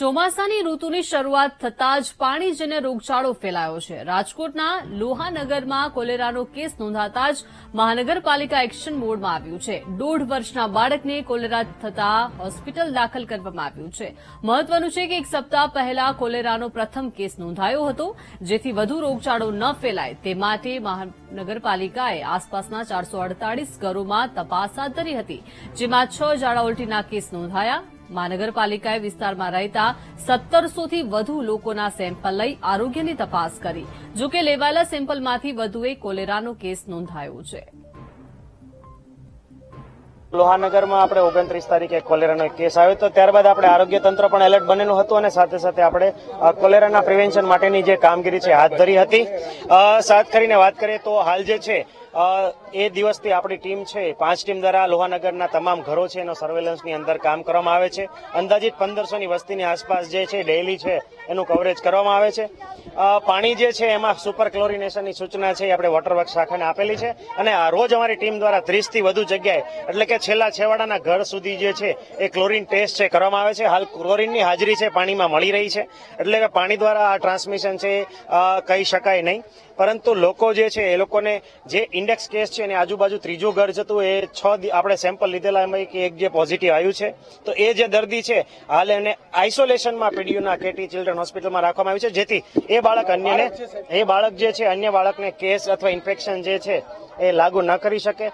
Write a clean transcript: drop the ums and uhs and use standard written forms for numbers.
ચોમાસાની ઋતુની શરૂઆત થતાં જ પાણીજન્ય રોગચાળો ફેલાયો છે। રાજકોટના લોહાનગરમાં કોલેરાનો કેસ નોંધાતા જ મહાનગરપાલિકા એક્શન મોડમાં આવ્યું છે। 1.5 વર્ષના બાળકને કોલેરા થતાં હોસ્પિટલ દાખલ કરવામાં આવ્યું છે। મહત્વનું છે કે એક સપ્તાહ પહેલા કોલેરાનો પ્રથમ કેસ નોંધાયો હતો, જેથી વધુ રોગચાળો ન ફેલાય તે માટે મહાનગરપાલિકાએ આસપાસના 448 ઘરોમાં તપાસ હાથ ધરી હતી, જેમાં 6 ઝાડા ઉલટીના કેસ નોંધાયા। મહાનગરપાલિકાએ વિસ્તારમાં રહેતા 1700થી વધુ લોકોના સેમ્પલ લઈ આરોગ્યની તપાસ કરી। જો કે લેવાયેલા સેમ્પલમાંથી વધુ એક કોલેરાનો કેસ નોંધાયો છે। લોહાનગરમાં આપણે 29 તારીખે કોલેરાનો એક કેસ આવ્યો હતો, ત્યારબાદ આપણે આરોગ્ય તંત્ર પણ એલર્ટ બનેલું હતું અને સાથે સાથે આપણે કોલેરાના પ્રિવેન્શન માટેની જે કામગીરી છે હાથ ધરી હતી। સાથ કરીને વાત કરીએ તો હાલ જે છે એ દિવસથી આપણી ટીમ છે 5 ટીમ દ્વારા લોહાનગરના તમામ ઘરો છે એનો સર્વેલન્સની અંદર કામ કરવામાં આવે છે। અંદાજિત 1500ની વસ્તીની આસપાસ જે છે ડેઇલી છે એનું કવરેજ કરવામાં આવે છે। પાણી જે છે એમાં સુપર ક્લોરિનેશનની સૂચના છે એ આપણે વોટર વર્ક શાખાને આપેલી છે અને રોજ અમારી ટીમ દ્વારા 30 થી વધુ જગ્યાએ એટલે કે છેલ્લા છેવાડાના ઘર સુધી જે છે એ ક્લોરીન ટેસ્ટ છે કરવામાં આવે છે। હાલ ક્લોરીનની હાજરી છે પાણીમાં મળી રહી છે, એટલે કે પાણી દ્વારા આ ટ્રાન્સમિશન છે કહી શકાય નહીં, પરંતુ લોકો જે છે એ લોકોને જે ઇન્ડેક્સ કેસ છે એની આજુબાજુ ત્રીજું ઘર જતું એ 6 આપણે સેમ્પલ લીધેલા એમાં એક જે પોઝિટિવ આવ્યું છે, તો એ જે દર્દી છે હાલ એને આઇસોલેશનમાં પીડીયુના કેટી ચિલ્ડ્રન હોસ્પિટલમાં રાખવામાં આવ્યું છે, જેથી એ બાળક જે છે અન્ય બાળકને કેસ અથવા ઇન્ફેક્શન જે છે એ લાગુ ન કરી શકે।